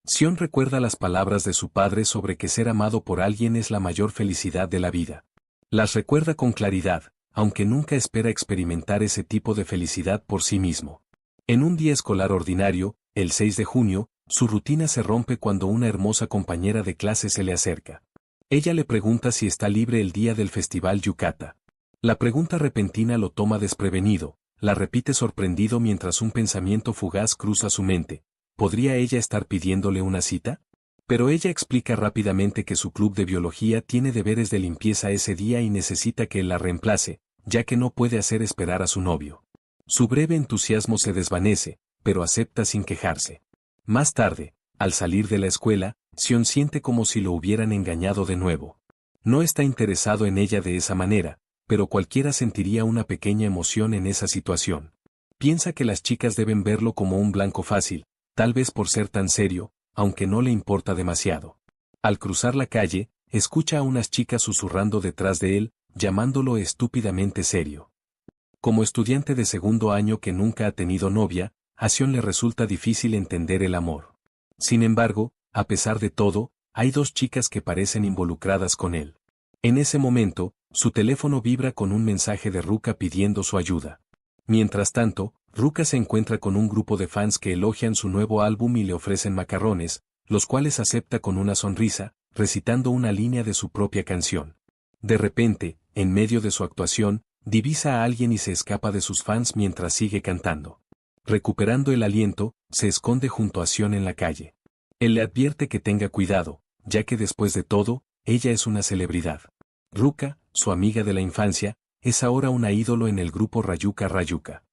Sion recuerda las palabras de su padre sobre que ser amado por alguien es la mayor felicidad de la vida. Las recuerda con claridad, aunque nunca espera experimentar ese tipo de felicidad por sí mismo. En un día escolar ordinario, el 6 de junio, su rutina se rompe cuando una hermosa compañera de clase se le acerca. Ella le pregunta si está libre el día del festival Yucata. La pregunta repentina lo toma desprevenido, la repite sorprendido mientras un pensamiento fugaz cruza su mente. ¿Podría ella estar pidiéndole una cita? Pero ella explica rápidamente que su club de biología tiene deberes de limpieza ese día y necesita que él la reemplace, ya que no puede hacer esperar a su novio. Su breve entusiasmo se desvanece, pero acepta sin quejarse. Más tarde, al salir de la escuela, Sion siente como si lo hubieran engañado de nuevo. No está interesado en ella de esa manera, pero cualquiera sentiría una pequeña emoción en esa situación. Piensa que las chicas deben verlo como un blanco fácil, tal vez por ser tan serio, aunque no le importa demasiado. Al cruzar la calle, escucha a unas chicas susurrando detrás de él, llamándolo estúpidamente serio. Como estudiante de segundo año que nunca ha tenido novia, a Sion le resulta difícil entender el amor. Sin embargo, a pesar de todo, hay dos chicas que parecen involucradas con él. En ese momento, su teléfono vibra con un mensaje de Ruka pidiendo su ayuda. Mientras tanto, Ruka se encuentra con un grupo de fans que elogian su nuevo álbum y le ofrecen macarrones, los cuales acepta con una sonrisa, recitando una línea de su propia canción. De repente, en medio de su actuación, divisa a alguien y se escapa de sus fans mientras sigue cantando. Recuperando el aliento, se esconde junto a Sion en la calle. Él le advierte que tenga cuidado, ya que después de todo, ella es una celebridad. Ruka, su amiga de la infancia, es ahora una ídolo en el grupo Rayuka Rayuka.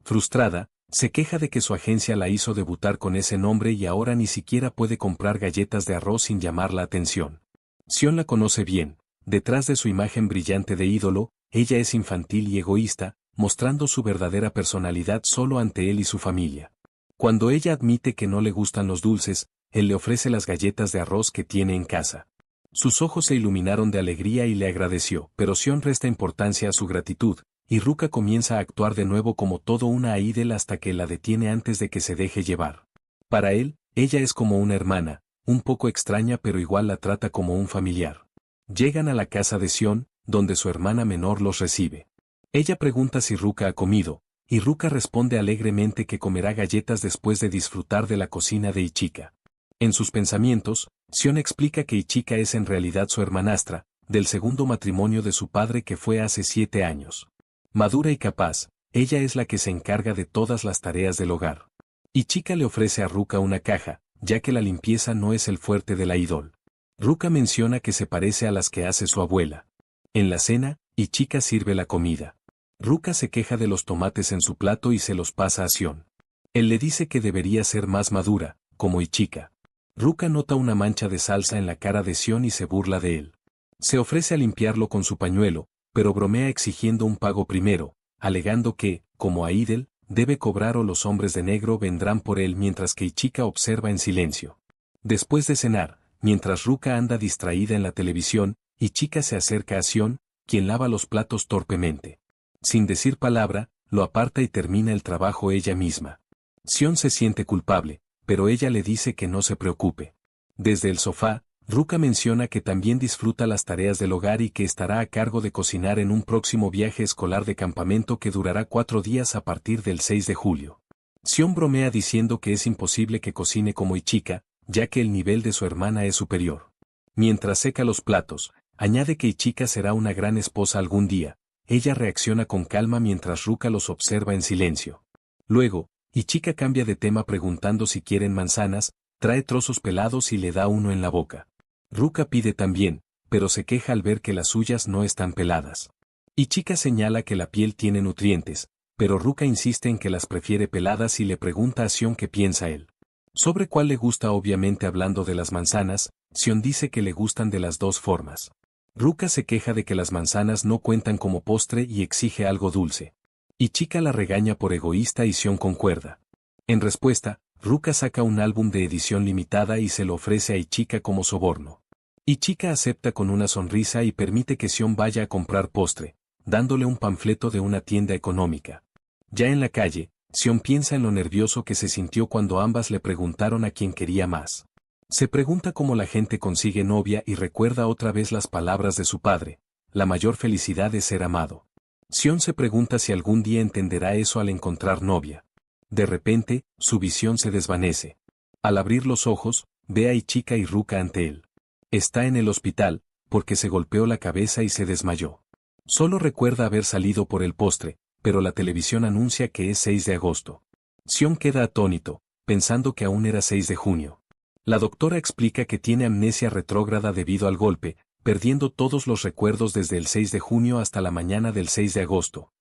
Frustrada, se queja de que su agencia la hizo debutar con ese nombre y ahora ni siquiera puede comprar galletas de arroz sin llamar la atención. Sion la conoce bien, detrás de su imagen brillante de ídolo, ella es infantil y egoísta, mostrando su verdadera personalidad solo ante él y su familia. Cuando ella admite que no le gustan los dulces, él le ofrece las galletas de arroz que tiene en casa. Sus ojos se iluminaron de alegría y le agradeció, pero Sion resta importancia a su gratitud, y Ruka comienza a actuar de nuevo como todo una ídol hasta que la detiene antes de que se deje llevar. Para él, ella es como una hermana, un poco extraña pero igual la trata como un familiar. Llegan a la casa de Sion, donde su hermana menor los recibe. Ella pregunta si Ruka ha comido, y Ruka responde alegremente que comerá galletas después de disfrutar de la cocina de Ichika. En sus pensamientos, Sion explica que Ichika es en realidad su hermanastra, del segundo matrimonio de su padre que fue hace 7 años. Madura y capaz, ella es la que se encarga de todas las tareas del hogar. Ichika le ofrece a Ruka una caja, ya que la limpieza no es el fuerte de la ídol. Ruka menciona que se parece a las que hace su abuela. En la cena, Ichika sirve la comida. Ruka se queja de los tomates en su plato y se los pasa a Sion. Él le dice que debería ser más madura, como Ichika. Ruka nota una mancha de salsa en la cara de Sion y se burla de él. Se ofrece a limpiarlo con su pañuelo, pero bromea exigiendo un pago primero, alegando que, como Aidel, debe cobrar o los hombres de negro vendrán por él mientras que Ichika observa en silencio. Después de cenar, mientras Ruka anda distraída en la televisión, Ichika se acerca a Sion, quien lava los platos torpemente. Sin decir palabra, lo aparta y termina el trabajo ella misma. Sion se siente culpable, pero ella le dice que no se preocupe. Desde el sofá, Ruka menciona que también disfruta las tareas del hogar y que estará a cargo de cocinar en un próximo viaje escolar de campamento que durará 4 días a partir del 6 de julio. Sion bromea diciendo que es imposible que cocine como Ichika, ya que el nivel de su hermana es superior. Mientras seca los platos, añade que Ichika será una gran esposa algún día. Ella reacciona con calma mientras Ruka los observa en silencio. Luego, Ichika cambia de tema preguntando si quieren manzanas, trae trozos pelados y le da uno en la boca. Ruka pide también, pero se queja al ver que las suyas no están peladas. Ichika señala que la piel tiene nutrientes, pero Ruka insiste en que las prefiere peladas y le pregunta a Sion qué piensa él. Sobre cuál le gusta obviamente hablando de las manzanas, Sion dice que le gustan de las dos formas. Ruka se queja de que las manzanas no cuentan como postre y exige algo dulce. Ichika la regaña por egoísta y Sion concuerda. En respuesta, Ruka saca un álbum de edición limitada y se lo ofrece a Ichika como soborno. Ichika acepta con una sonrisa y permite que Sion vaya a comprar postre, dándole un panfleto de una tienda económica. Ya en la calle, Sion piensa en lo nervioso que se sintió cuando ambas le preguntaron a quién quería más. Se pregunta cómo la gente consigue novia y recuerda otra vez las palabras de su padre: la mayor felicidad es ser amado. Sion se pregunta si algún día entenderá eso al encontrar novia. De repente, su visión se desvanece. Al abrir los ojos, ve a Ichika y Ruka ante él. Está en el hospital, porque se golpeó la cabeza y se desmayó. Solo recuerda haber salido por el postre, pero la televisión anuncia que es 6 de agosto. Sion queda atónito, pensando que aún era 6 de junio. La doctora explica que tiene amnesia retrógrada debido al golpe, perdiendo todos los recuerdos desde el 6 de junio hasta la mañana del 6 de agosto.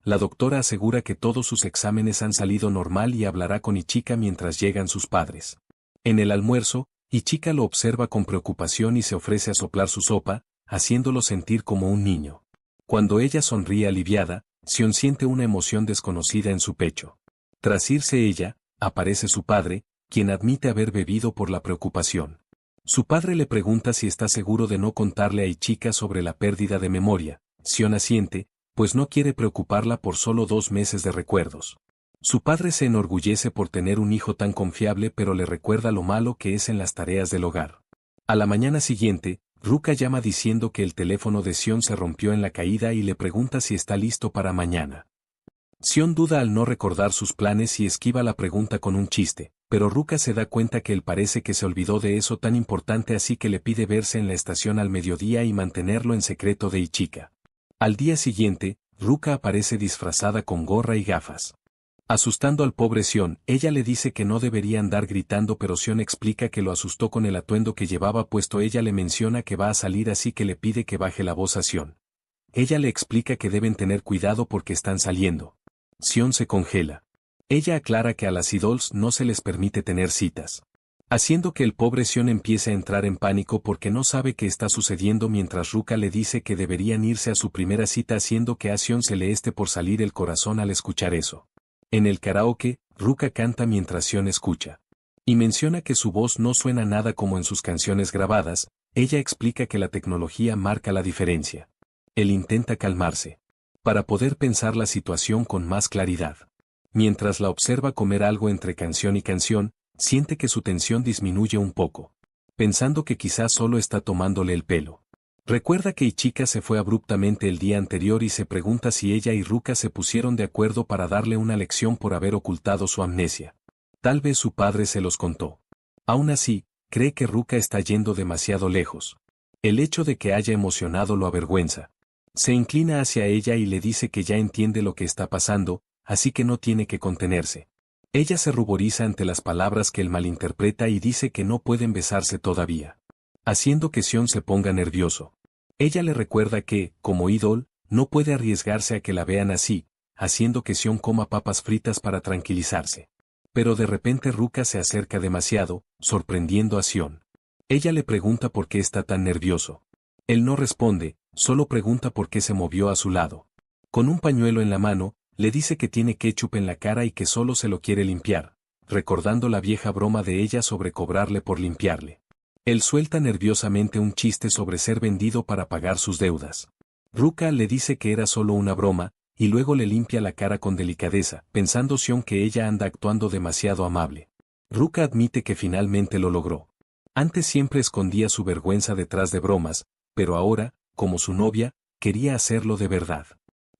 La doctora asegura que todos sus exámenes han salido normal y hablará con Ichika mientras llegan sus padres. En el almuerzo, Ichika lo observa con preocupación y se ofrece a soplar su sopa, haciéndolo sentir como un niño. Cuando ella sonríe aliviada, Sion siente una emoción desconocida en su pecho. Tras irse ella, aparece su padre, quien admite haber bebido por la preocupación. Su padre le pregunta si está seguro de no contarle a Ichika sobre la pérdida de memoria. Sion asiente, pues no quiere preocuparla por solo 2 meses de recuerdos. Su padre se enorgullece por tener un hijo tan confiable, pero le recuerda lo malo que es en las tareas del hogar. A la mañana siguiente, Ruka llama diciendo que el teléfono de Sion se rompió en la caída y le pregunta si está listo para mañana. Sion duda al no recordar sus planes y esquiva la pregunta con un chiste, pero Ruka se da cuenta que él parece que se olvidó de eso tan importante, así que le pide verse en la estación al mediodía y mantenerlo en secreto de Ichika. Al día siguiente, Ruka aparece disfrazada con gorra y gafas. Asustando al pobre Sion, ella le dice que no debería andar gritando, pero Sion explica que lo asustó con el atuendo que llevaba puesto. Ella le menciona que va a salir, así que le pide que baje la voz a Sion. Ella le explica que deben tener cuidado porque están saliendo. Sion se congela. Ella aclara que a las idols no se les permite tener citas, haciendo que el pobre Sion empiece a entrar en pánico porque no sabe qué está sucediendo, mientras Ruka le dice que deberían irse a su primera cita, haciendo que a Sion se le esté por salir el corazón al escuchar eso. En el karaoke, Ruka canta mientras Sion escucha. Y menciona que su voz no suena nada como en sus canciones grabadas. Ella explica que la tecnología marca la diferencia. Él intenta calmarse, para poder pensar la situación con más claridad. Mientras la observa comer algo entre canción y canción, siente que su tensión disminuye un poco, pensando que quizás solo está tomándole el pelo. Recuerda que Ichika se fue abruptamente el día anterior y se pregunta si ella y Ruka se pusieron de acuerdo para darle una lección por haber ocultado su amnesia. Tal vez su padre se los contó. Aún así, cree que Ruka está yendo demasiado lejos. El hecho de que haya emocionado lo avergüenza. Se inclina hacia ella y le dice que ya entiende lo que está pasando, así que no tiene que contenerse. Ella se ruboriza ante las palabras que él malinterpreta y dice que no pueden besarse todavía, haciendo que Sion se ponga nervioso. Ella le recuerda que, como ídol, no puede arriesgarse a que la vean así, haciendo que Sion coma papas fritas para tranquilizarse. Pero de repente Ruka se acerca demasiado, sorprendiendo a Sion. Ella le pregunta por qué está tan nervioso. Él no responde, solo pregunta por qué se movió a su lado. Con un pañuelo en la mano, le dice que tiene ketchup en la cara y que solo se lo quiere limpiar, recordando la vieja broma de ella sobre cobrarle por limpiarle. Él suelta nerviosamente un chiste sobre ser vendido para pagar sus deudas. Ruka le dice que era solo una broma, y luego le limpia la cara con delicadeza, pensando Sion que ella anda actuando demasiado amable. Ruka admite que finalmente lo logró. Antes siempre escondía su vergüenza detrás de bromas, pero ahora, como su novia, quería hacerlo de verdad.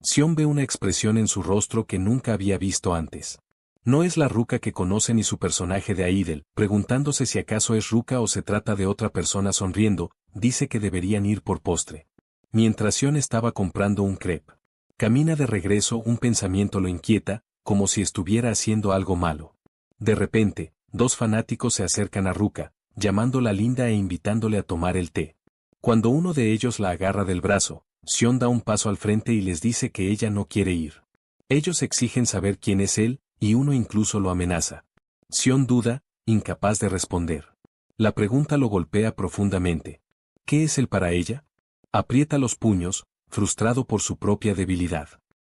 Sion ve una expresión en su rostro que nunca había visto antes. No es la Ruka que conoce ni su personaje de Idol, preguntándose si acaso es Ruka o se trata de otra persona. Sonriendo, dice que deberían ir por postre. Mientras Sion estaba comprando un crepe. Camina de regreso, un pensamiento lo inquieta, como si estuviera haciendo algo malo. De repente, 2 fanáticos se acercan a Ruka, llamándola linda e invitándole a tomar el té. Cuando uno de ellos la agarra del brazo, Sion da un paso al frente y les dice que ella no quiere ir. Ellos exigen saber quién es él, y uno incluso lo amenaza. Sion duda, incapaz de responder. La pregunta lo golpea profundamente. ¿Qué es él para ella? Aprieta los puños, frustrado por su propia debilidad.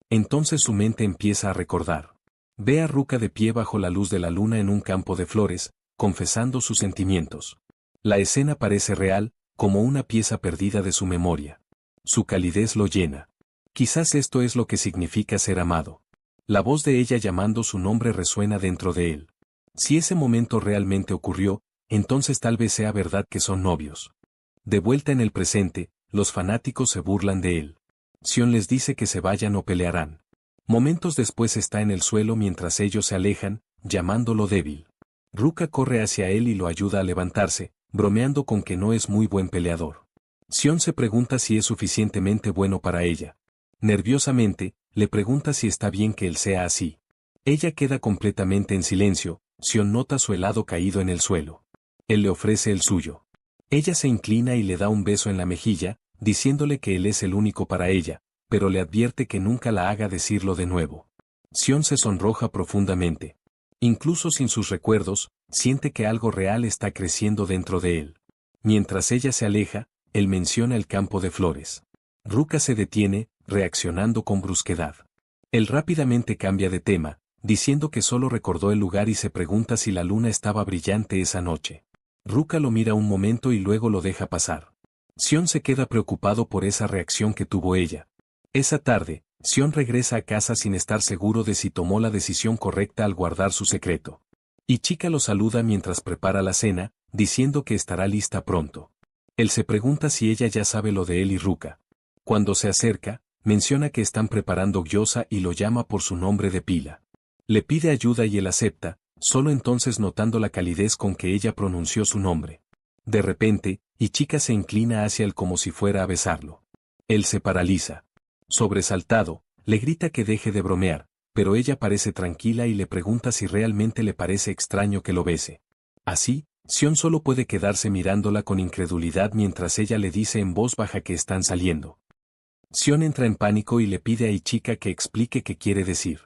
Entonces su mente empieza a recordar. Ve a Ruka de pie bajo la luz de la luna en un campo de flores, confesando sus sentimientos. La escena parece real, como una pieza perdida de su memoria. Su calidez lo llena. Quizás esto es lo que significa ser amado. La voz de ella llamando su nombre resuena dentro de él. Si ese momento realmente ocurrió, entonces tal vez sea verdad que son novios. De vuelta en el presente, los fanáticos se burlan de él. Sion les dice que se vayan o pelearán. Momentos después está en el suelo mientras ellos se alejan, llamándolo débil. Ruka corre hacia él y lo ayuda a levantarse, bromeando con que no es muy buen peleador. Sion se pregunta si es suficientemente bueno para ella. Nerviosamente, le pregunta si está bien que él sea así. Ella queda completamente en silencio. Sion nota su helado caído en el suelo. Él le ofrece el suyo. Ella se inclina y le da un beso en la mejilla, diciéndole que él es el único para ella, pero le advierte que nunca la haga decirlo de nuevo. Sion se sonroja profundamente. Incluso sin sus recuerdos, siente que algo real está creciendo dentro de él. Mientras ella se aleja, él menciona el campo de flores. Ruka se detiene, reaccionando con brusquedad. Él rápidamente cambia de tema, diciendo que solo recordó el lugar y se pregunta si la luna estaba brillante esa noche. Ruka lo mira un momento y luego lo deja pasar. Sion se queda preocupado por esa reacción que tuvo ella. Esa tarde, Sion regresa a casa sin estar seguro de si tomó la decisión correcta al guardar su secreto. Ichika lo saluda mientras prepara la cena, diciendo que estará lista pronto. Él se pregunta si ella ya sabe lo de él y Ruka. Cuando se acerca, menciona que están preparando gyoza y lo llama por su nombre de pila. Le pide ayuda y él acepta, solo entonces notando la calidez con que ella pronunció su nombre. De repente, Ichika se inclina hacia él como si fuera a besarlo. Él se paraliza. Sobresaltado, le grita que deje de bromear, pero ella parece tranquila y le pregunta si realmente le parece extraño que lo bese. Así, Sion solo puede quedarse mirándola con incredulidad mientras ella le dice en voz baja que están saliendo. Sion entra en pánico y le pide a Ichika que explique qué quiere decir.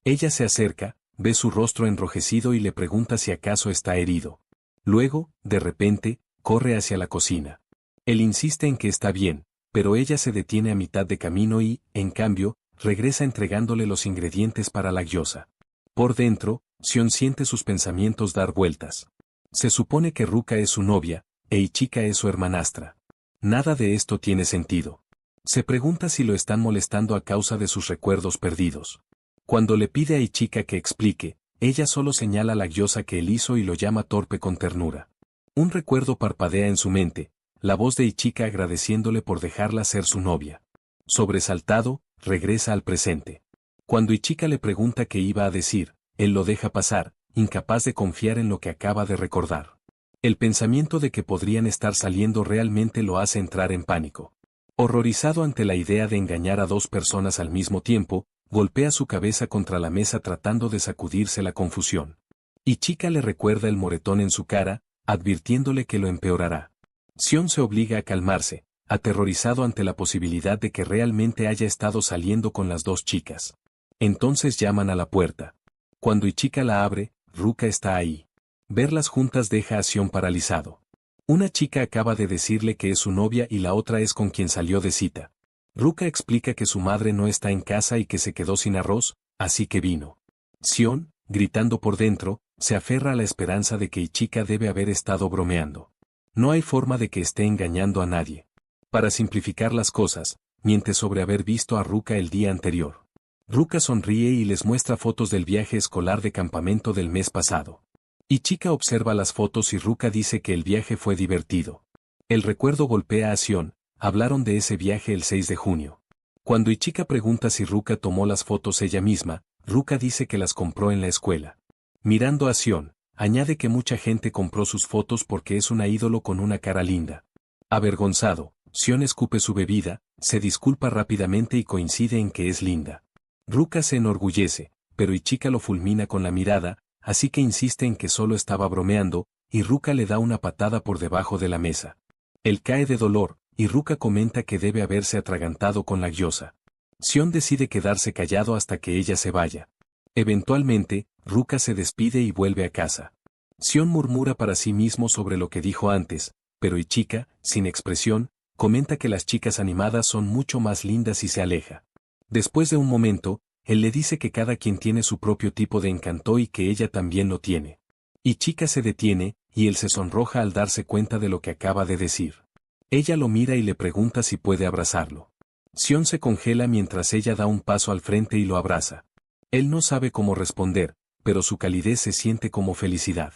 Ella se acerca, ve su rostro enrojecido y le pregunta si acaso está herido. Luego, de repente, corre hacia la cocina. Él insiste en que está bien, pero ella se detiene a mitad de camino y, en cambio, regresa entregándole los ingredientes para la gyoza. Por dentro, Sion siente sus pensamientos dar vueltas. Se supone que Ruka es su novia, e Ichika es su hermanastra. Nada de esto tiene sentido. Se pregunta si lo están molestando a causa de sus recuerdos perdidos. Cuando le pide a Ichika que explique, ella solo señala la gyoza que él hizo y lo llama torpe con ternura. Un recuerdo parpadea en su mente, la voz de Ichika agradeciéndole por dejarla ser su novia. Sobresaltado, regresa al presente. Cuando Ichika le pregunta qué iba a decir, él lo deja pasar, incapaz de confiar en lo que acaba de recordar. El pensamiento de que podrían estar saliendo realmente lo hace entrar en pánico. Horrorizado ante la idea de engañar a dos personas al mismo tiempo, golpea su cabeza contra la mesa tratando de sacudirse la confusión. Ichika le recuerda el moretón en su cara, advirtiéndole que lo empeorará. Sion se obliga a calmarse, aterrorizado ante la posibilidad de que realmente haya estado saliendo con las dos chicas. Entonces llaman a la puerta. Cuando Ichika la abre, Ruka está ahí. Verlas juntas deja a Sion paralizado. Una chica acaba de decirle que es su novia y la otra es con quien salió de cita. Ruka explica que su madre no está en casa y que se quedó sin arroz, así que vino. Sion, gritando por dentro, se aferra a la esperanza de que Ichika debe haber estado bromeando. No hay forma de que esté engañando a nadie. Para simplificar las cosas, miente sobre haber visto a Ruka el día anterior. Ruka sonríe y les muestra fotos del viaje escolar de campamento del mes pasado. Ichika observa las fotos y Ruka dice que el viaje fue divertido. El recuerdo golpea a Sion, hablaron de ese viaje el 6 de junio. Cuando Ichika pregunta si Ruka tomó las fotos ella misma, Ruka dice que las compró en la escuela. Mirando a Sion, añade que mucha gente compró sus fotos porque es una ídolo con una cara linda. Avergonzado, Sion escupe su bebida, se disculpa rápidamente y coincide en que es linda. Ruka se enorgullece, pero Ichika lo fulmina con la mirada, así que insiste en que solo estaba bromeando, y Ruka le da una patada por debajo de la mesa. Él cae de dolor, y Ruka comenta que debe haberse atragantado con la gyoza. Sion decide quedarse callado hasta que ella se vaya. Eventualmente, Ruka se despide y vuelve a casa. Sion murmura para sí mismo sobre lo que dijo antes, pero Ichika, sin expresión, comenta que las chicas animadas son mucho más lindas y se aleja. Después de un momento, él le dice que cada quien tiene su propio tipo de encanto y que ella también lo tiene. Ichika se detiene, y él se sonroja al darse cuenta de lo que acaba de decir. Ella lo mira y le pregunta si puede abrazarlo. Sion se congela mientras ella da un paso al frente y lo abraza. Él no sabe cómo responder, pero su calidez se siente como felicidad.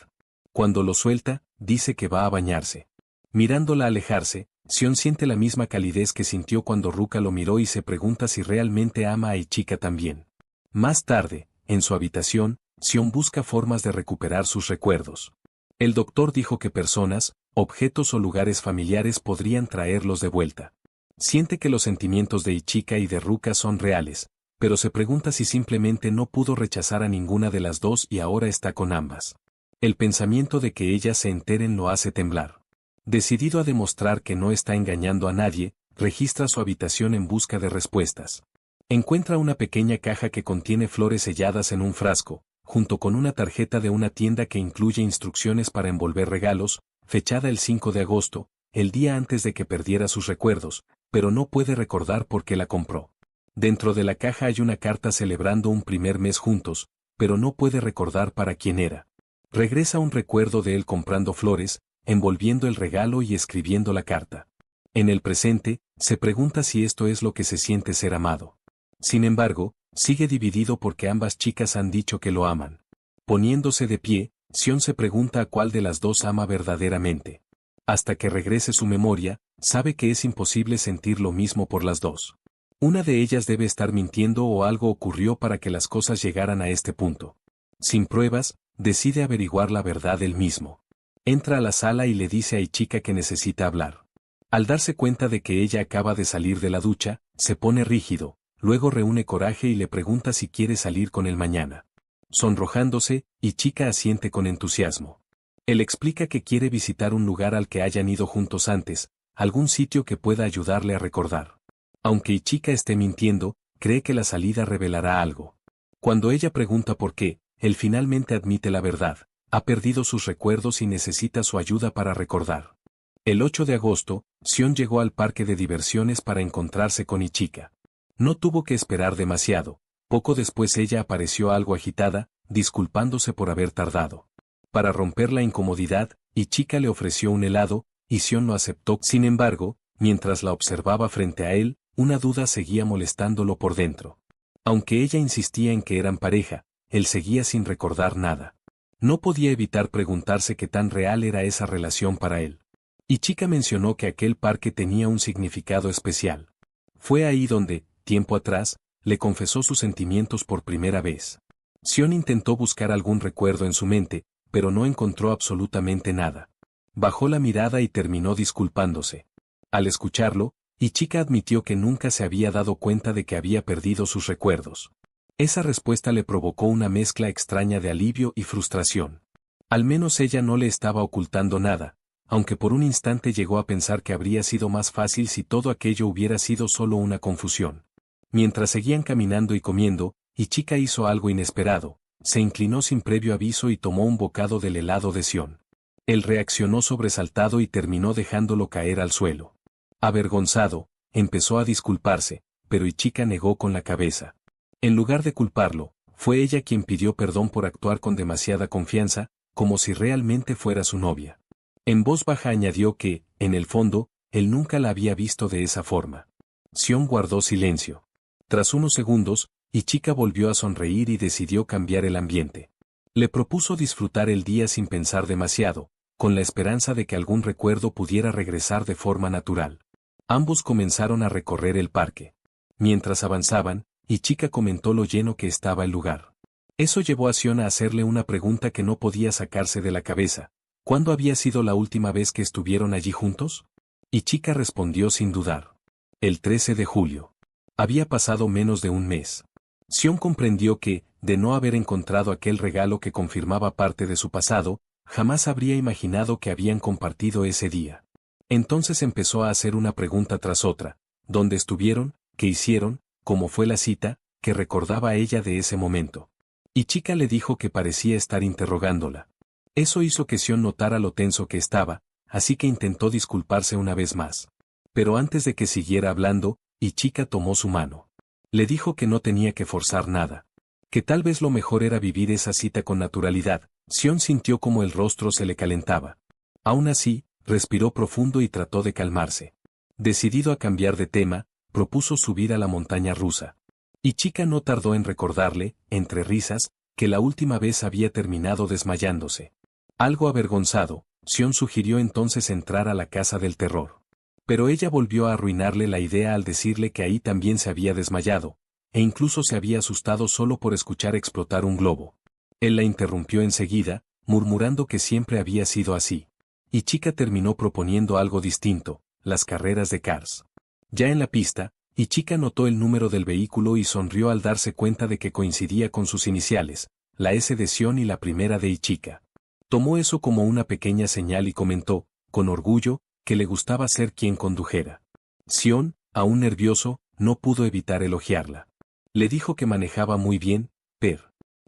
Cuando lo suelta, dice que va a bañarse. Mirándola alejarse, Sion siente la misma calidez que sintió cuando Ruka lo miró y se pregunta si realmente ama a Ichika también. Más tarde, en su habitación, Sion busca formas de recuperar sus recuerdos. El doctor dijo que personas, objetos o lugares familiares podrían traerlos de vuelta. Siente que los sentimientos de Ichika y de Ruka son reales, pero se pregunta si simplemente no pudo rechazar a ninguna de las dos y ahora está con ambas. El pensamiento de que ellas se enteren lo hace temblar. Decidido a demostrar que no está engañando a nadie, registra su habitación en busca de respuestas. Encuentra una pequeña caja que contiene flores selladas en un frasco, junto con una tarjeta de una tienda que incluye instrucciones para envolver regalos, fechada el 5 de agosto, el día antes de que perdiera sus recuerdos, pero no puede recordar por qué la compró. Dentro de la caja hay una carta celebrando un primer mes juntos, pero no puede recordar para quién era. Regresa un recuerdo de él comprando flores, envolviendo el regalo y escribiendo la carta. En el presente, se pregunta si esto es lo que se siente ser amado. Sin embargo, sigue dividido porque ambas chicas han dicho que lo aman. Poniéndose de pie, Sion se pregunta a cuál de las dos ama verdaderamente. Hasta que regrese su memoria, sabe que es imposible sentir lo mismo por las dos. Una de ellas debe estar mintiendo o algo ocurrió para que las cosas llegaran a este punto. Sin pruebas, decide averiguar la verdad él mismo. Entra a la sala y le dice a Ichika que necesita hablar. Al darse cuenta de que ella acaba de salir de la ducha, se pone rígido, luego reúne coraje y le pregunta si quiere salir con él mañana. Sonrojándose, Ichika asiente con entusiasmo. Él explica que quiere visitar un lugar al que hayan ido juntos antes, algún sitio que pueda ayudarle a recordar. Aunque Ichika esté mintiendo, cree que la salida revelará algo. Cuando ella pregunta por qué, él finalmente admite la verdad. Ha perdido sus recuerdos y necesita su ayuda para recordar. El 8 de agosto, Sion llegó al parque de diversiones para encontrarse con Ichika. No tuvo que esperar demasiado. Poco después ella apareció algo agitada, disculpándose por haber tardado. Para romper la incomodidad, Ichika le ofreció un helado, y Sion lo aceptó. Sin embargo, mientras la observaba frente a él, una duda seguía molestándolo por dentro. Aunque ella insistía en que eran pareja, él seguía sin recordar nada. No podía evitar preguntarse qué tan real era esa relación para él. Ichika mencionó que aquel parque tenía un significado especial. Fue ahí donde, tiempo atrás, le confesó sus sentimientos por primera vez. Sion intentó buscar algún recuerdo en su mente, pero no encontró absolutamente nada. Bajó la mirada y terminó disculpándose. Al escucharlo, Ichika admitió que nunca se había dado cuenta de que había perdido sus recuerdos. Esa respuesta le provocó una mezcla extraña de alivio y frustración. Al menos ella no le estaba ocultando nada, aunque por un instante llegó a pensar que habría sido más fácil si todo aquello hubiera sido solo una confusión. Mientras seguían caminando y comiendo, Ichika hizo algo inesperado, se inclinó sin previo aviso y tomó un bocado del helado de Sion. Él reaccionó sobresaltado y terminó dejándolo caer al suelo. Avergonzado, empezó a disculparse, pero Ichika negó con la cabeza. En lugar de culparlo, fue ella quien pidió perdón por actuar con demasiada confianza, como si realmente fuera su novia. En voz baja añadió que, en el fondo, él nunca la había visto de esa forma. Sion guardó silencio. Tras unos segundos, Ichika volvió a sonreír y decidió cambiar el ambiente. Le propuso disfrutar el día sin pensar demasiado, con la esperanza de que algún recuerdo pudiera regresar de forma natural. Ambos comenzaron a recorrer el parque. Mientras avanzaban, Ichika comentó lo lleno que estaba el lugar. Eso llevó a Sion a hacerle una pregunta que no podía sacarse de la cabeza. ¿Cuándo había sido la última vez que estuvieron allí juntos? Ichika respondió sin dudar. El 13 de julio. Había pasado menos de un mes. Sion comprendió que, de no haber encontrado aquel regalo que confirmaba parte de su pasado, jamás habría imaginado que habían compartido ese día. Entonces empezó a hacer una pregunta tras otra. ¿Dónde estuvieron? ¿Qué hicieron? ¿Cómo fue la cita? ¿Qué recordaba ella de ese momento? Ichika le dijo que parecía estar interrogándola. Eso hizo que Sion notara lo tenso que estaba, así que intentó disculparse una vez más. Pero antes de que siguiera hablando, Ichika tomó su mano. Le dijo que no tenía que forzar nada. Que tal vez lo mejor era vivir esa cita con naturalidad. Sion sintió como el rostro se le calentaba. Aún así, respiró profundo y trató de calmarse. Decidido a cambiar de tema, propuso subir a la montaña rusa. Ichika no tardó en recordarle, entre risas, que la última vez había terminado desmayándose. Algo avergonzado, Sion sugirió entonces entrar a la casa del terror. Pero ella volvió a arruinarle la idea al decirle que ahí también se había desmayado, e incluso se había asustado solo por escuchar explotar un globo. Él la interrumpió enseguida, murmurando que siempre había sido así. Y Chica terminó proponiendo algo distinto, las carreras de Cars. Ya en la pista, Chica notó el número del vehículo y sonrió al darse cuenta de que coincidía con sus iniciales, la S de Sion y la primera de Chica. Tomó eso como una pequeña señal y comentó, con orgullo, que le gustaba ser quien condujera. Sion, aún nervioso, no pudo evitar elogiarla. Le dijo que manejaba muy bien, pero...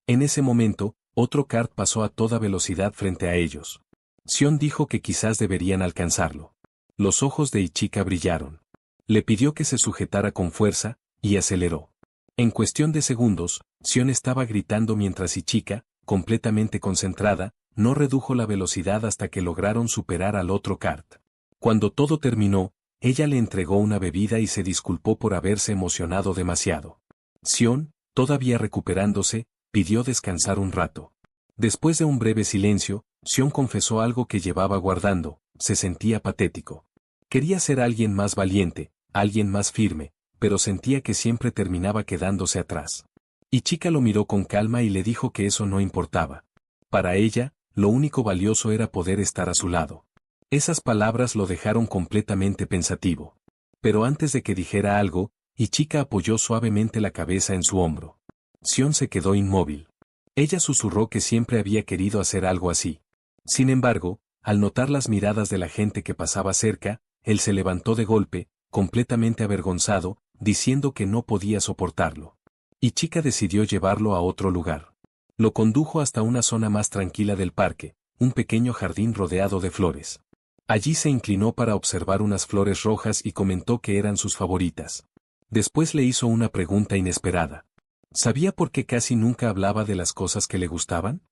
En ese momento, otro kart pasó a toda velocidad frente a ellos. Sion dijo que quizás deberían alcanzarlo. Los ojos de Chica brillaron. Le pidió que se sujetara con fuerza, y aceleró. En cuestión de segundos, Sion estaba gritando mientras Chica, completamente concentrada, no redujo la velocidad hasta que lograron superar al otro kart. Cuando todo terminó, ella le entregó una bebida y se disculpó por haberse emocionado demasiado. Sion, todavía recuperándose, pidió descansar un rato. Después de un breve silencio, Sion confesó algo que llevaba guardando, se sentía patético. Quería ser alguien más valiente, alguien más firme, pero sentía que siempre terminaba quedándose atrás. Chica lo miró con calma y le dijo que eso no importaba. Para ella, lo único valioso era poder estar a su lado. Esas palabras lo dejaron completamente pensativo. Pero antes de que dijera algo, Chica apoyó suavemente la cabeza en su hombro. Sion se quedó inmóvil. Ella susurró que siempre había querido hacer algo así. Sin embargo, al notar las miradas de la gente que pasaba cerca, él se levantó de golpe, completamente avergonzado, diciendo que no podía soportarlo. Chica decidió llevarlo a otro lugar. Lo condujo hasta una zona más tranquila del parque, un pequeño jardín rodeado de flores. Allí se inclinó para observar unas flores rojas y comentó que eran sus favoritas. Después le hizo una pregunta inesperada. ¿Sabía por qué casi nunca hablaba de las cosas que le gustaban?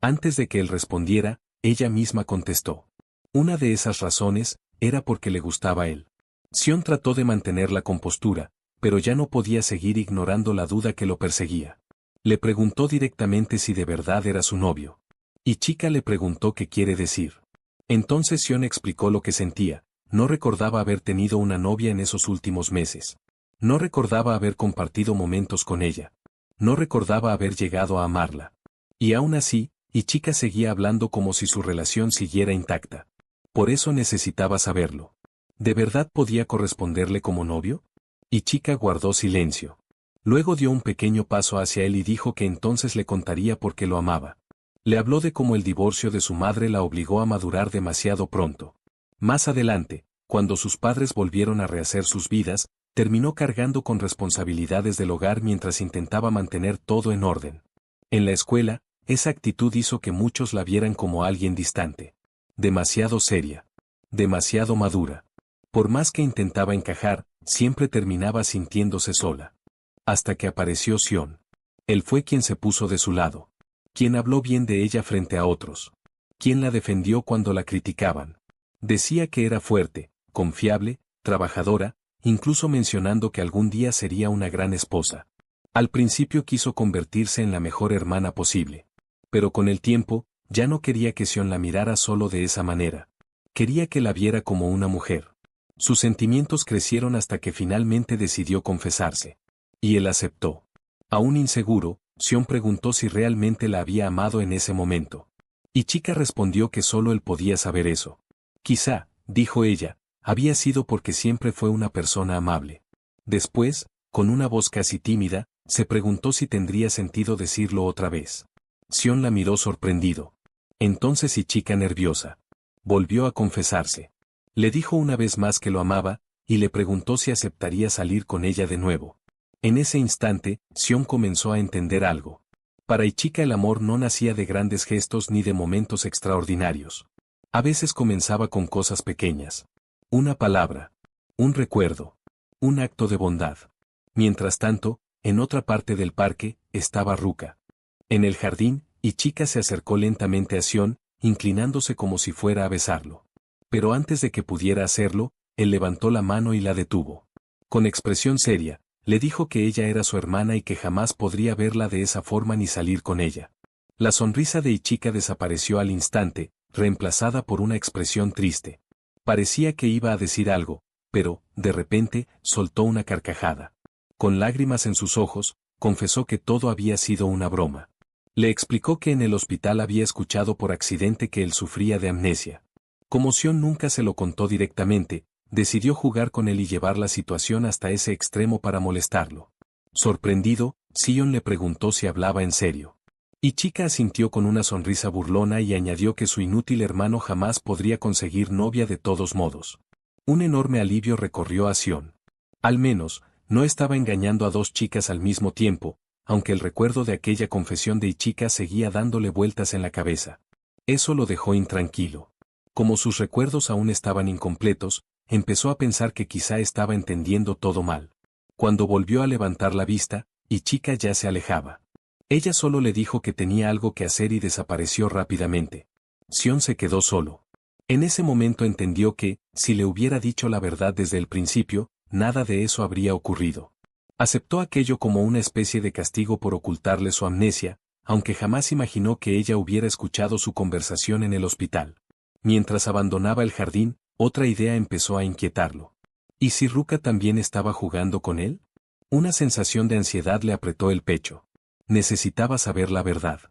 Antes de que él respondiera, ella misma contestó. Una de esas razones, era porque le gustaba él. Sion trató de mantener la compostura, pero ya no podía seguir ignorando la duda que lo perseguía. Le preguntó directamente si de verdad era su novio. Chica le preguntó qué quiere decir. Entonces Sion explicó lo que sentía, no recordaba haber tenido una novia en esos últimos meses. No recordaba haber compartido momentos con ella. No recordaba haber llegado a amarla. Y aún así, Chica seguía hablando como si su relación siguiera intacta. Por eso necesitaba saberlo. ¿De verdad podía corresponderle como novio? Chica guardó silencio. Luego dio un pequeño paso hacia él y dijo que entonces le contaría por qué lo amaba. Le habló de cómo el divorcio de su madre la obligó a madurar demasiado pronto. Más adelante, cuando sus padres volvieron a rehacer sus vidas, terminó cargando con responsabilidades del hogar mientras intentaba mantener todo en orden. En la escuela, esa actitud hizo que muchos la vieran como alguien distante. Demasiado seria. Demasiado madura. Por más que intentaba encajar, siempre terminaba sintiéndose sola. Hasta que apareció Sion. Él fue quien se puso de su lado. Quien habló bien de ella frente a otros. Quien la defendió cuando la criticaban. Decía que era fuerte, confiable, trabajadora, incluso mencionando que algún día sería una gran esposa. Al principio quiso convertirse en la mejor hermana posible. Pero con el tiempo, ya no quería que Sion la mirara solo de esa manera. Quería que la viera como una mujer. Sus sentimientos crecieron hasta que finalmente decidió confesarse. Y él aceptó. Aún inseguro, Sion preguntó si realmente la había amado en ese momento. Chica respondió que solo él podía saber eso. Quizá, dijo ella, había sido porque siempre fue una persona amable. Después, con una voz casi tímida, se preguntó si tendría sentido decirlo otra vez. Sion la miró sorprendido. Entonces Chica nerviosa. Volvió a confesarse. Le dijo una vez más que lo amaba, y le preguntó si aceptaría salir con ella de nuevo. En ese instante, Sion comenzó a entender algo. Para Chica el amor no nacía de grandes gestos ni de momentos extraordinarios. A veces comenzaba con cosas pequeñas. Una palabra. Un recuerdo. Un acto de bondad. Mientras tanto, en otra parte del parque, estaba Ruka. En el jardín, Chica se acercó lentamente a Sion, inclinándose como si fuera a besarlo. Pero antes de que pudiera hacerlo, él levantó la mano y la detuvo. Con expresión seria, le dijo que ella era su hermana y que jamás podría verla de esa forma ni salir con ella. La sonrisa de Ichika desapareció al instante, reemplazada por una expresión triste. Parecía que iba a decir algo, pero, de repente, soltó una carcajada. Con lágrimas en sus ojos, confesó que todo había sido una broma. Le explicó que en el hospital había escuchado por accidente que él sufría de amnesia. Como Sion nunca se lo contó directamente, decidió jugar con él y llevar la situación hasta ese extremo para molestarlo. Sorprendido, Sion le preguntó si hablaba en serio. Ichika asintió con una sonrisa burlona y añadió que su inútil hermano jamás podría conseguir novia de todos modos. Un enorme alivio recorrió a Sion. Al menos, no estaba engañando a dos chicas al mismo tiempo, aunque el recuerdo de aquella confesión de Ichika seguía dándole vueltas en la cabeza. Eso lo dejó intranquilo. Como sus recuerdos aún estaban incompletos, empezó a pensar que quizá estaba entendiendo todo mal. Cuando volvió a levantar la vista, Ichika ya se alejaba. Ella solo le dijo que tenía algo que hacer y desapareció rápidamente. Sion se quedó solo. En ese momento entendió que, si le hubiera dicho la verdad desde el principio, nada de eso habría ocurrido. Aceptó aquello como una especie de castigo por ocultarle su amnesia, aunque jamás imaginó que ella hubiera escuchado su conversación en el hospital. Mientras abandonaba el jardín, otra idea empezó a inquietarlo. ¿Y si Ruka también estaba jugando con él? Una sensación de ansiedad le apretó el pecho. Necesitaba saber la verdad.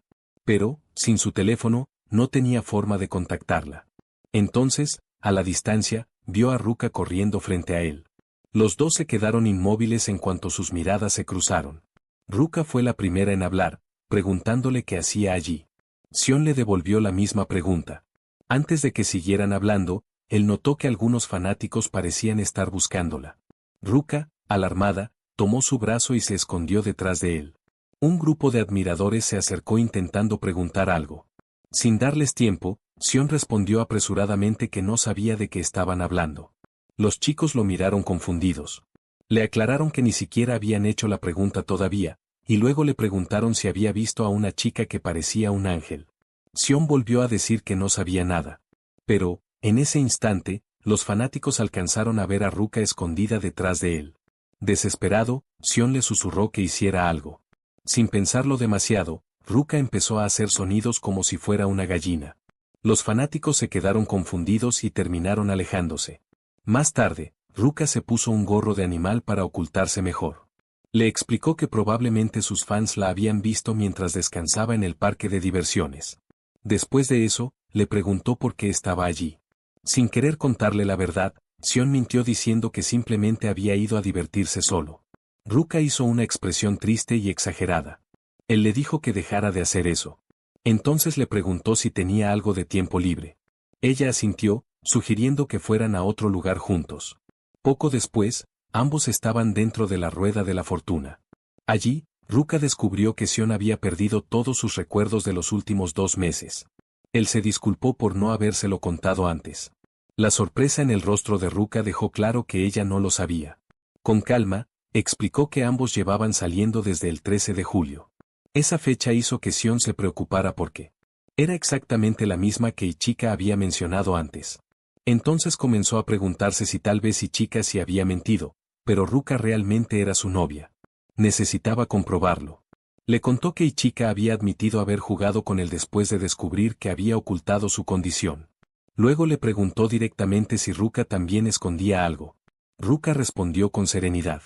Pero, sin su teléfono, no tenía forma de contactarla. Entonces, a la distancia, vio a Ruka corriendo frente a él. Los dos se quedaron inmóviles en cuanto sus miradas se cruzaron. Ruka fue la primera en hablar, preguntándole qué hacía allí. Sion le devolvió la misma pregunta. Antes de que siguieran hablando, él notó que algunos fanáticos parecían estar buscándola. Ruka, alarmada, tomó su brazo y se escondió detrás de él. Un grupo de admiradores se acercó intentando preguntar algo. Sin darles tiempo, Sion respondió apresuradamente que no sabía de qué estaban hablando. Los chicos lo miraron confundidos. Le aclararon que ni siquiera habían hecho la pregunta todavía, y luego le preguntaron si había visto a una chica que parecía un ángel. Sion volvió a decir que no sabía nada. Pero, en ese instante, los fanáticos alcanzaron a ver a Ruka escondida detrás de él. Desesperado, Sion le susurró que hiciera algo. Sin pensarlo demasiado, Ruka empezó a hacer sonidos como si fuera una gallina. Los fanáticos se quedaron confundidos y terminaron alejándose. Más tarde, Ruka se puso un gorro de animal para ocultarse mejor. Le explicó que probablemente sus fans la habían visto mientras descansaba en el parque de diversiones. Después de eso, le preguntó por qué estaba allí. Sin querer contarle la verdad, Sion mintió diciendo que simplemente había ido a divertirse solo. Ruka hizo una expresión triste y exagerada. Él le dijo que dejara de hacer eso. Entonces le preguntó si tenía algo de tiempo libre. Ella asintió, sugiriendo que fueran a otro lugar juntos. Poco después, ambos estaban dentro de la rueda de la fortuna. Allí, Ruka descubrió que Sion había perdido todos sus recuerdos de los últimos 2 meses. Él se disculpó por no habérselo contado antes. La sorpresa en el rostro de Ruka dejó claro que ella no lo sabía. Con calma, explicó que ambos llevaban saliendo desde el 13 de julio. Esa fecha hizo que Sion se preocupara porque era exactamente la misma que Ichika había mencionado antes. Entonces comenzó a preguntarse si tal vez Ichika sí había mentido, pero Ruka realmente era su novia. Necesitaba comprobarlo. Le contó que Ichika había admitido haber jugado con él después de descubrir que había ocultado su condición. Luego le preguntó directamente si Ruka también escondía algo. Ruka respondió con serenidad.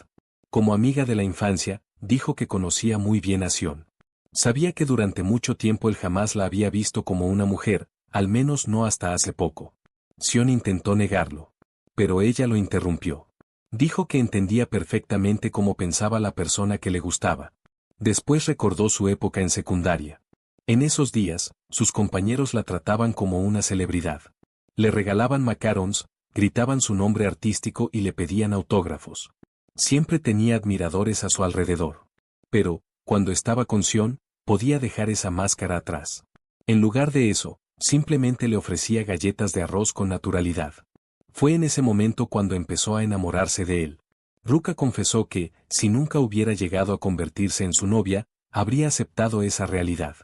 Como amiga de la infancia, dijo que conocía muy bien a Sion. Sabía que durante mucho tiempo él jamás la había visto como una mujer, al menos no hasta hace poco. Sion intentó negarlo. Pero ella lo interrumpió. Dijo que entendía perfectamente cómo pensaba la persona que le gustaba. Después recordó su época en secundaria. En esos días, sus compañeros la trataban como una celebridad. Le regalaban macarons, gritaban su nombre artístico y le pedían autógrafos. Siempre tenía admiradores a su alrededor. Pero, cuando estaba con Sion, podía dejar esa máscara atrás. En lugar de eso, simplemente le ofrecía galletas de arroz con naturalidad. Fue en ese momento cuando empezó a enamorarse de él. Ruka confesó que, si nunca hubiera llegado a convertirse en su novia, habría aceptado esa realidad.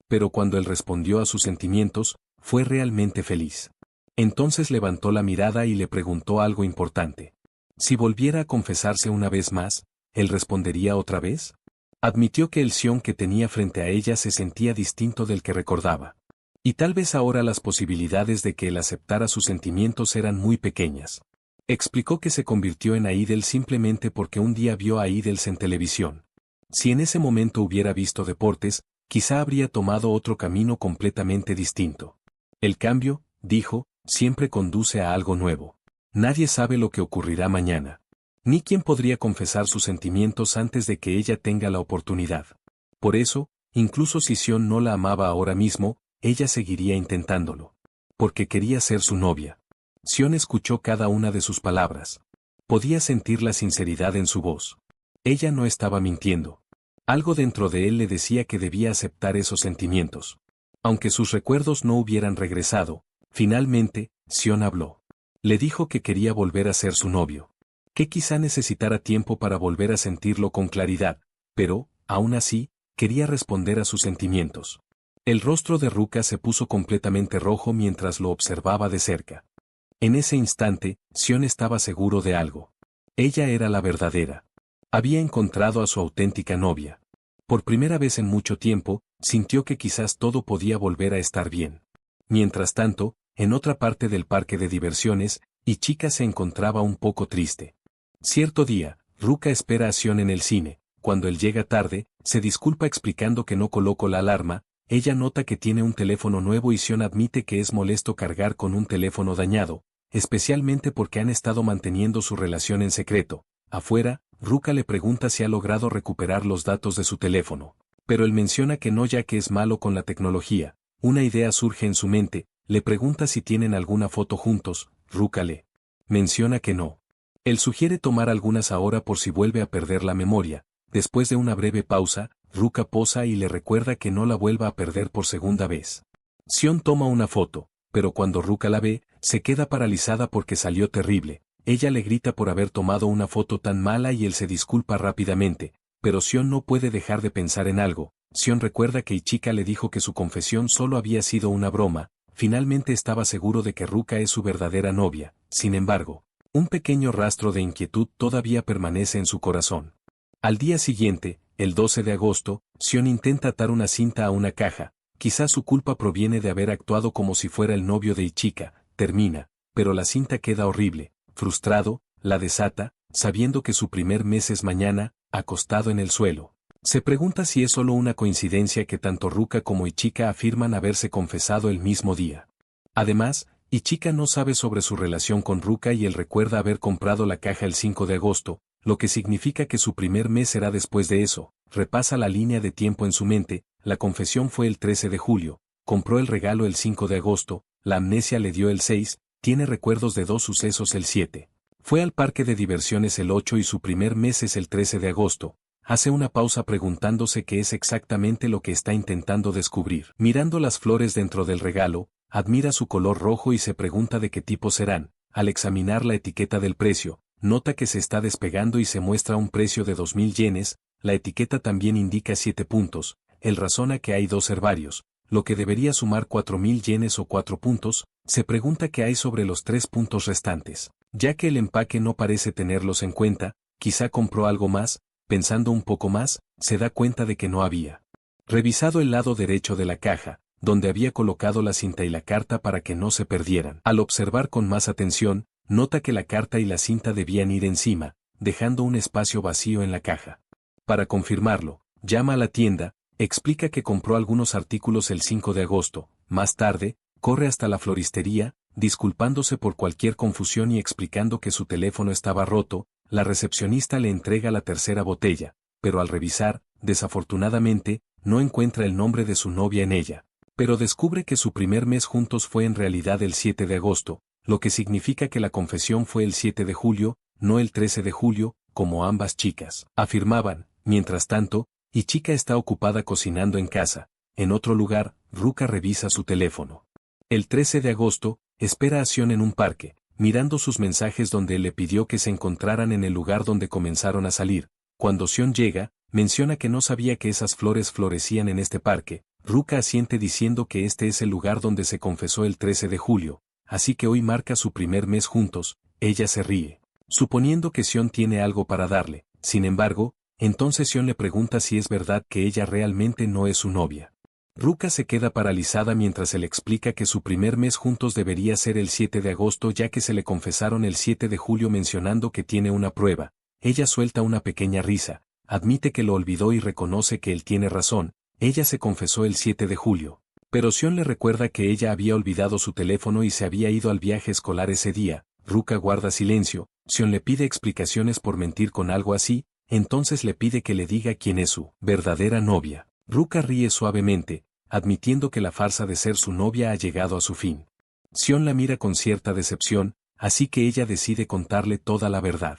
Pero cuando él respondió a sus sentimientos, fue realmente feliz. Entonces levantó la mirada y le preguntó algo importante. Si volviera a confesarse una vez más, ¿él respondería otra vez? Admitió que el Sion que tenía frente a ella se sentía distinto del que recordaba. Y tal vez ahora las posibilidades de que él aceptara sus sentimientos eran muy pequeñas. Explicó que se convirtió en Aidel simplemente porque un día vio a Aidels en televisión. Si en ese momento hubiera visto deportes, quizá habría tomado otro camino completamente distinto. El cambio, dijo, siempre conduce a algo nuevo. Nadie sabe lo que ocurrirá mañana. Ni quién podría confesar sus sentimientos antes de que ella tenga la oportunidad. Por eso, incluso si Sion no la amaba ahora mismo, ella seguiría intentándolo. Porque quería ser su novia. Sion escuchó cada una de sus palabras. Podía sentir la sinceridad en su voz. Ella no estaba mintiendo. Algo dentro de él le decía que debía aceptar esos sentimientos. Aunque sus recuerdos no hubieran regresado, finalmente, Sion habló. Le dijo que quería volver a ser su novio. Que quizá necesitara tiempo para volver a sentirlo con claridad, pero, aún así, quería responder a sus sentimientos. El rostro de Ruka se puso completamente rojo mientras lo observaba de cerca. En ese instante, Sion estaba seguro de algo. Ella era la verdadera. Había encontrado a su auténtica novia. Por primera vez en mucho tiempo, sintió que quizás todo podía volver a estar bien. Mientras tanto, en otra parte del parque de diversiones, Ichika se encontraba un poco triste. Cierto día, Ruka espera a Sion en el cine. Cuando él llega tarde, se disculpa explicando que no colocó la alarma. Ella nota que tiene un teléfono nuevo y Sion admite que es molesto cargar con un teléfono dañado, especialmente porque han estado manteniendo su relación en secreto. Afuera, Ruka le pregunta si ha logrado recuperar los datos de su teléfono, pero él menciona que no, ya que es malo con la tecnología. Una idea surge en su mente, le pregunta si tienen alguna foto juntos. Ruka le menciona que no. Él sugiere tomar algunas ahora por si vuelve a perder la memoria. Después de una breve pausa, Ruka posa y le recuerda que no la vuelva a perder por segunda vez. Sion toma una foto, pero cuando Ruka la ve, se queda paralizada porque salió terrible. Ella le grita por haber tomado una foto tan mala y él se disculpa rápidamente, pero Sion no puede dejar de pensar en algo. Sion recuerda que Ichika le dijo que su confesión solo había sido una broma. Finalmente estaba seguro de que Ruka es su verdadera novia. Sin embargo, un pequeño rastro de inquietud todavía permanece en su corazón. Al día siguiente, el 12 de agosto, Sion intenta atar una cinta a una caja. Quizás su culpa proviene de haber actuado como si fuera el novio de Ichika. Termina, pero la cinta queda horrible. Frustrado, la desata, sabiendo que su primer mes es mañana, acostado en el suelo. Se pregunta si es solo una coincidencia que tanto Ruka como Ichika afirman haberse confesado el mismo día. Además, Ichika no sabe sobre su relación con Ruka y él recuerda haber comprado la caja el 5 de agosto, lo que significa que su primer mes será después de eso. Repasa la línea de tiempo en su mente. La confesión fue el 13 de julio, compró el regalo el 5 de agosto, la amnesia le dio el 6, tiene recuerdos de dos sucesos el 7. Fue al parque de diversiones el 8 y su primer mes es el 13 de agosto. Hace una pausa preguntándose qué es exactamente lo que está intentando descubrir. Mirando las flores dentro del regalo, admira su color rojo y se pregunta de qué tipo serán. Al examinar la etiqueta del precio, nota que se está despegando y se muestra un precio de 2.000 yenes. La etiqueta también indica 7 puntos. Él razona que hay dos herbarios, lo que debería sumar 4.000 yenes o 4 puntos. Se pregunta qué hay sobre los 3 puntos restantes. Ya que el empaque no parece tenerlos en cuenta, quizá compró algo más. Pensando un poco más, se da cuenta de que no había revisado el lado derecho de la caja, donde había colocado la cinta y la carta para que no se perdieran. Al observar con más atención, nota que la carta y la cinta debían ir encima, dejando un espacio vacío en la caja. Para confirmarlo, llama a la tienda, explica que compró algunos artículos el 5 de agosto, más tarde, corre hasta la floristería, disculpándose por cualquier confusión y explicando que su teléfono estaba roto. La recepcionista le entrega la tercera botella, pero al revisar, desafortunadamente, no encuentra el nombre de su novia en ella. Pero descubre que su primer mes juntos fue en realidad el 7 de agosto, lo que significa que la confesión fue el 7 de julio, no el 13 de julio, como ambas chicas afirmaban. Mientras tanto, Ichika está ocupada cocinando en casa. En otro lugar, Ruka revisa su teléfono. El 13 de agosto, espera a Sion en un parque, mirando sus mensajes donde él le pidió que se encontraran en el lugar donde comenzaron a salir. Cuando Sion llega, menciona que no sabía que esas flores florecían en este parque. Ruka asiente diciendo que este es el lugar donde se confesó el 13 de julio, así que hoy marca su primer mes juntos. Ella se ríe, suponiendo que Sion tiene algo para darle. Sin embargo, entonces Sion le pregunta si es verdad que ella realmente no es su novia. Ruka se queda paralizada mientras él explica que su primer mes juntos debería ser el 7 de agosto ya que se le confesaron el 7 de julio mencionando que tiene una prueba. Ella suelta una pequeña risa, admite que lo olvidó y reconoce que él tiene razón, ella se confesó el 7 de julio. Pero Sion le recuerda que ella había olvidado su teléfono y se había ido al viaje escolar ese día. Ruka guarda silencio, Sion le pide explicaciones por mentir con algo así, entonces le pide que le diga quién es su verdadera novia. Ruka ríe suavemente, admitiendo que la farsa de ser su novia ha llegado a su fin. Sion la mira con cierta decepción, así que ella decide contarle toda la verdad.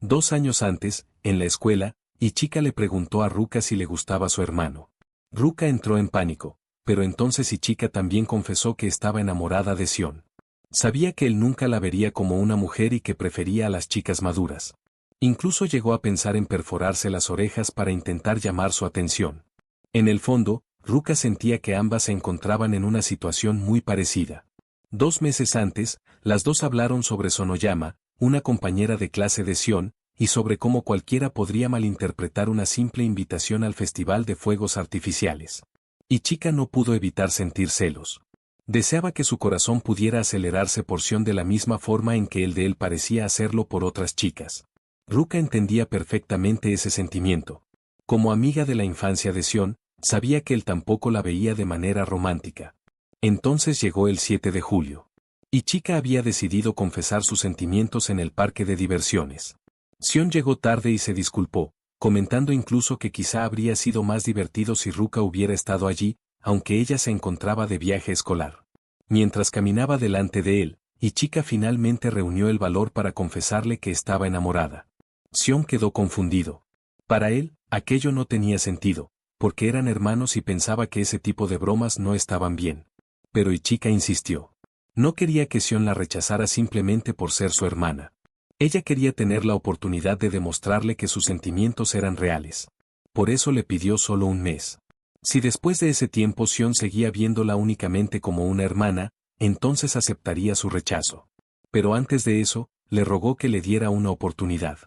2 años antes, en la escuela, Ichika le preguntó a Ruka si le gustaba su hermano. Ruka entró en pánico, pero entonces Ichika también confesó que estaba enamorada de Sion. Sabía que él nunca la vería como una mujer y que prefería a las chicas maduras. Incluso llegó a pensar en perforarse las orejas para intentar llamar su atención. En el fondo, Ruka sentía que ambas se encontraban en una situación muy parecida. 2 meses antes, las dos hablaron sobre Sonoyama, una compañera de clase de Sion, y sobre cómo cualquiera podría malinterpretar una simple invitación al festival de fuegos artificiales. Ichika no pudo evitar sentir celos. Deseaba que su corazón pudiera acelerarse por Sion de la misma forma en que el de él parecía hacerlo por otras chicas. Ruka entendía perfectamente ese sentimiento. Como amiga de la infancia de Sion, sabía que él tampoco la veía de manera romántica. Entonces llegó el 7 de julio. Ichika había decidido confesar sus sentimientos en el parque de diversiones. Sion llegó tarde y se disculpó, comentando incluso que quizá habría sido más divertido si Ruka hubiera estado allí, aunque ella se encontraba de viaje escolar. Mientras caminaba delante de él, Ichika finalmente reunió el valor para confesarle que estaba enamorada. Sion quedó confundido. Para él, aquello no tenía sentido, porque eran hermanos y pensaba que ese tipo de bromas no estaban bien. Pero Ichika insistió. No quería que Sion la rechazara simplemente por ser su hermana. Ella quería tener la oportunidad de demostrarle que sus sentimientos eran reales. Por eso le pidió solo un mes. Si después de ese tiempo Sion seguía viéndola únicamente como una hermana, entonces aceptaría su rechazo. Pero antes de eso, le rogó que le diera una oportunidad.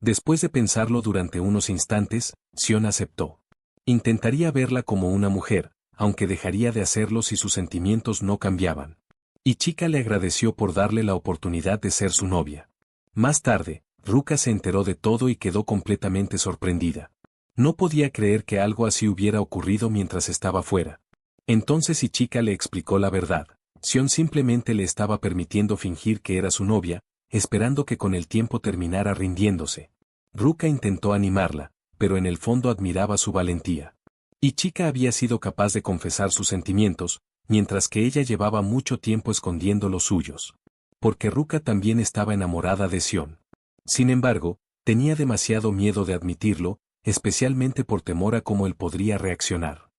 Después de pensarlo durante unos instantes, Sion aceptó. Intentaría verla como una mujer, aunque dejaría de hacerlo si sus sentimientos no cambiaban. Ichika le agradeció por darle la oportunidad de ser su novia. Más tarde, Ruka se enteró de todo y quedó completamente sorprendida. No podía creer que algo así hubiera ocurrido mientras estaba fuera. Entonces Ichika le explicó la verdad. Sion simplemente le estaba permitiendo fingir que era su novia, esperando que con el tiempo terminara rindiéndose. Ruka intentó animarla, pero en el fondo admiraba su valentía. Ichika había sido capaz de confesar sus sentimientos, mientras que ella llevaba mucho tiempo escondiendo los suyos. Porque Ruka también estaba enamorada de Sion. Sin embargo, tenía demasiado miedo de admitirlo, especialmente por temor a cómo él podría reaccionar.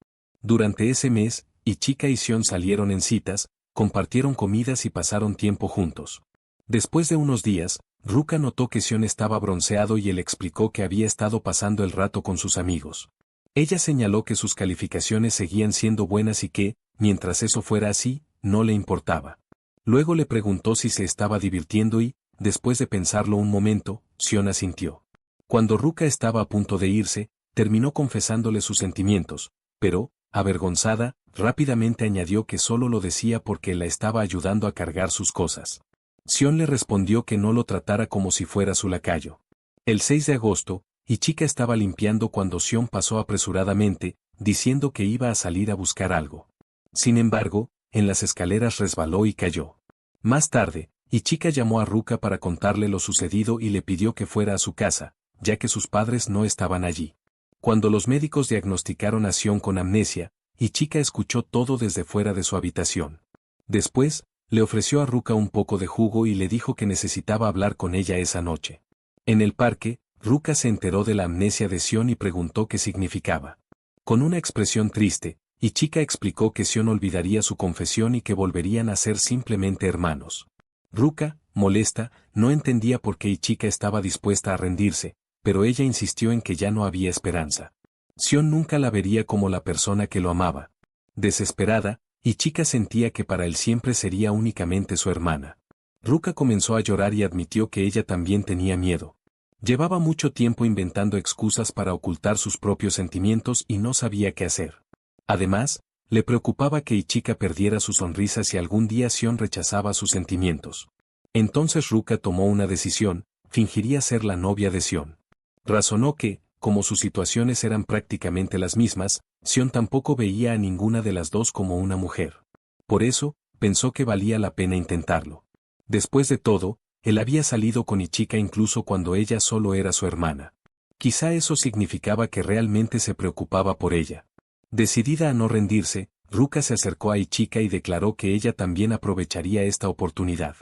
Durante ese mes, Ichika y Sion salieron en citas, compartieron comidas y pasaron tiempo juntos. Después de unos días, Ruka notó que Sion estaba bronceado y él explicó que había estado pasando el rato con sus amigos. Ella señaló que sus calificaciones seguían siendo buenas y que, mientras eso fuera así, no le importaba. Luego le preguntó si se estaba divirtiendo y, después de pensarlo un momento, Sion asintió. Cuando Ruka estaba a punto de irse, terminó confesándole sus sentimientos, pero, avergonzada, rápidamente añadió que solo lo decía porque la estaba ayudando a cargar sus cosas. Sion le respondió que no lo tratara como si fuera su lacayo. El 6 de agosto, Ichika estaba limpiando cuando Sion pasó apresuradamente, diciendo que iba a salir a buscar algo. Sin embargo, en las escaleras resbaló y cayó. Más tarde, Ichika llamó a Ruka para contarle lo sucedido y le pidió que fuera a su casa, ya que sus padres no estaban allí. Cuando los médicos diagnosticaron a Sion con amnesia, Ichika escuchó todo desde fuera de su habitación. Después, le ofreció a Ruka un poco de jugo y le dijo que necesitaba hablar con ella esa noche. En el parque, Ruka se enteró de la amnesia de Sion y preguntó qué significaba. Con una expresión triste, Ichika explicó que Sion olvidaría su confesión y que volverían a ser simplemente hermanos. Ruka, molesta, no entendía por qué Ichika estaba dispuesta a rendirse, pero ella insistió en que ya no había esperanza. Sion nunca la vería como la persona que lo amaba. Desesperada, Ichika sentía que para él siempre sería únicamente su hermana. Ruka comenzó a llorar y admitió que ella también tenía miedo. Llevaba mucho tiempo inventando excusas para ocultar sus propios sentimientos y no sabía qué hacer. Además, le preocupaba que Ichika perdiera su sonrisa si algún día Sion rechazaba sus sentimientos. Entonces Ruka tomó una decisión: fingiría ser la novia de Sion. Razonó que, como sus situaciones eran prácticamente las mismas, Sion tampoco veía a ninguna de las dos como una mujer. Por eso, pensó que valía la pena intentarlo. Después de todo, él había salido con Ichika incluso cuando ella solo era su hermana. Quizá eso significaba que realmente se preocupaba por ella. Decidida a no rendirse, Ruka se acercó a Ichika y declaró que ella también aprovecharía esta oportunidad.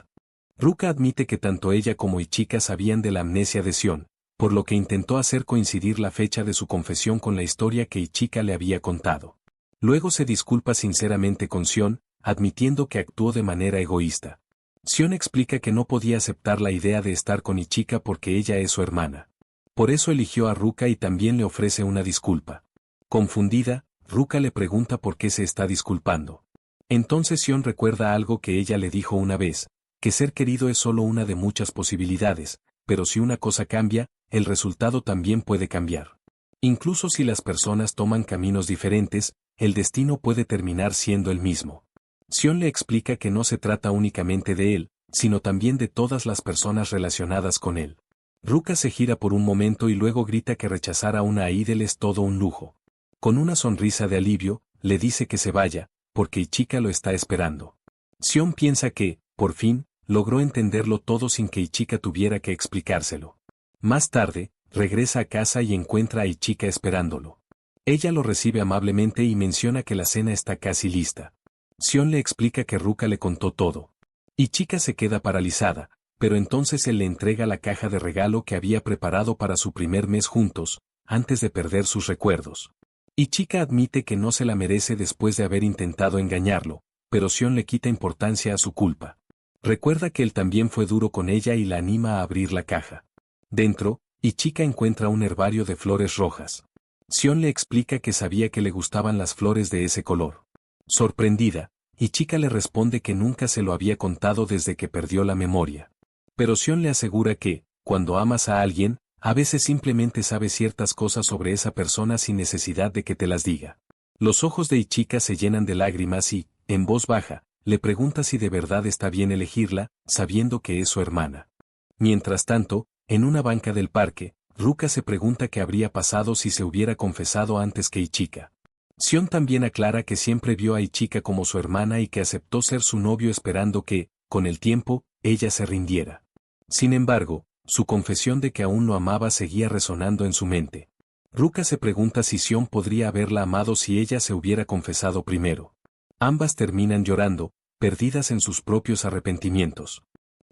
Ruka admite que tanto ella como Ichika sabían de la amnesia de Sion, por lo que intentó hacer coincidir la fecha de su confesión con la historia que Ichika le había contado. Luego se disculpa sinceramente con Sion, admitiendo que actuó de manera egoísta. Sion explica que no podía aceptar la idea de estar con Ichika porque ella es su hermana. Por eso eligió a Ruka y también le ofrece una disculpa. Confundida, Ruka le pregunta por qué se está disculpando. Entonces Sion recuerda algo que ella le dijo una vez, que ser querido es solo una de muchas posibilidades, pero si una cosa cambia, el resultado también puede cambiar. Incluso si las personas toman caminos diferentes, el destino puede terminar siendo el mismo. Sion le explica que no se trata únicamente de él, sino también de todas las personas relacionadas con él. Ruka se gira por un momento y luego grita que rechazar a una Idol es todo un lujo. Con una sonrisa de alivio, le dice que se vaya, porque Ichika lo está esperando. Sion piensa que, por fin, logró entenderlo todo sin que Ichika tuviera que explicárselo. Más tarde, regresa a casa y encuentra a Ichika esperándolo. Ella lo recibe amablemente y menciona que la cena está casi lista. Sion le explica que Ruka le contó todo. Ichika se queda paralizada, pero entonces él le entrega la caja de regalo que había preparado para su primer mes juntos, antes de perder sus recuerdos. Ichika admite que no se la merece después de haber intentado engañarlo, pero Sion le quita importancia a su culpa. Recuerda que él también fue duro con ella y la anima a abrir la caja. Dentro, Ichika encuentra un herbario de flores rojas. Sion le explica que sabía que le gustaban las flores de ese color. Sorprendida, Ichika le responde que nunca se lo había contado desde que perdió la memoria. Pero Sion le asegura que, cuando amas a alguien, a veces simplemente sabes ciertas cosas sobre esa persona sin necesidad de que te las diga. Los ojos de Ichika se llenan de lágrimas y, en voz baja, le pregunta si de verdad está bien elegirla, sabiendo que es su hermana. Mientras tanto, en una banca del parque, Ruka se pregunta qué habría pasado si se hubiera confesado antes que Ichika. Sion también aclara que siempre vio a Ichika como su hermana y que aceptó ser su novio esperando que, con el tiempo, ella se rindiera. Sin embargo, su confesión de que aún lo amaba seguía resonando en su mente. Ruka se pregunta si Sion podría haberla amado si ella se hubiera confesado primero. Ambas terminan llorando, perdidas en sus propios arrepentimientos.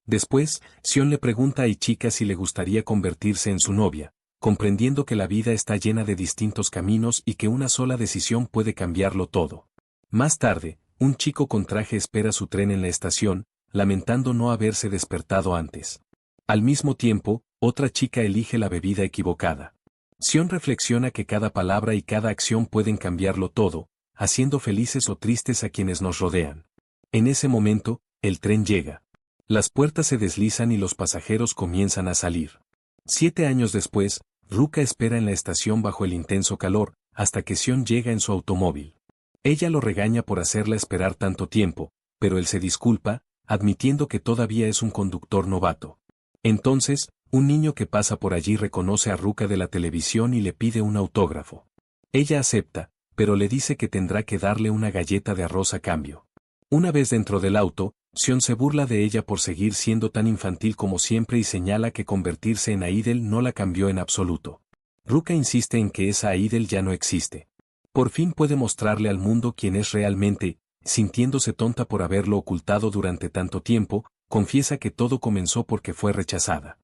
Después, Sion le pregunta a Ichika si le gustaría convertirse en su novia, comprendiendo que la vida está llena de distintos caminos y que una sola decisión puede cambiarlo todo. Más tarde, un chico con traje espera su tren en la estación, lamentando no haberse despertado antes. Al mismo tiempo, otra chica elige la bebida equivocada. Sion reflexiona que cada palabra y cada acción pueden cambiarlo todo, haciendo felices o tristes a quienes nos rodean. En ese momento, el tren llega. Las puertas se deslizan y los pasajeros comienzan a salir. 7 años después, Ruka espera en la estación bajo el intenso calor, hasta que Sion llega en su automóvil. Ella lo regaña por hacerla esperar tanto tiempo, pero él se disculpa, admitiendo que todavía es un conductor novato. Entonces, un niño que pasa por allí reconoce a Ruka de la televisión y le pide un autógrafo. Ella acepta, pero le dice que tendrá que darle una galleta de arroz a cambio. Una vez dentro del auto, Sion se burla de ella por seguir siendo tan infantil como siempre y señala que convertirse en Idol no la cambió en absoluto. Ruka insiste en que esa Idol ya no existe. Por fin puede mostrarle al mundo quién es realmente, sintiéndose tonta por haberlo ocultado durante tanto tiempo, confiesa que todo comenzó porque fue rechazada.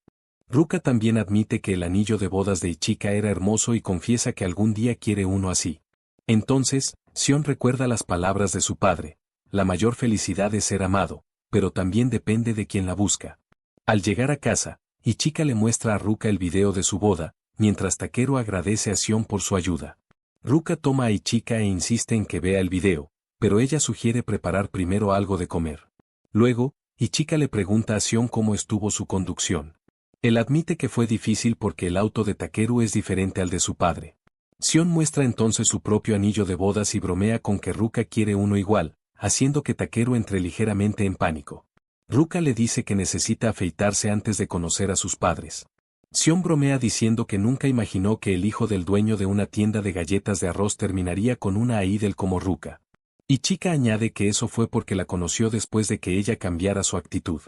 Ruka también admite que el anillo de bodas de Ichika era hermoso y confiesa que algún día quiere uno así. Entonces, Sion recuerda las palabras de su padre: la mayor felicidad es ser amado, pero también depende de quien la busca. Al llegar a casa, Ichika le muestra a Ruka el video de su boda, mientras Takeru agradece a Sion por su ayuda. Ruka toma a Ichika e insiste en que vea el video, pero ella sugiere preparar primero algo de comer. Luego, Ichika le pregunta a Sion cómo estuvo su conducción. Él admite que fue difícil porque el auto de Takeru es diferente al de su padre. Sion muestra entonces su propio anillo de bodas y bromea con que Ruka quiere uno igual, haciendo que Takeru entre ligeramente en pánico. Ruka le dice que necesita afeitarse antes de conocer a sus padres. Sion bromea diciendo que nunca imaginó que el hijo del dueño de una tienda de galletas de arroz terminaría con una idol como Ruka. Y Chika añade que eso fue porque la conoció después de que ella cambiara su actitud.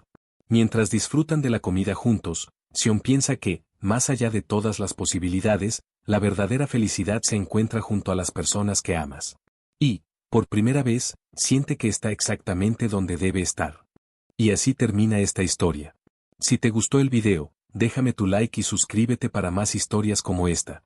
Mientras disfrutan de la comida juntos, Sion piensa que, más allá de todas las posibilidades, la verdadera felicidad se encuentra junto a las personas que amas. Y, por primera vez, siente que está exactamente donde debe estar. Y así termina esta historia. Si te gustó el video, déjame tu like y suscríbete para más historias como esta.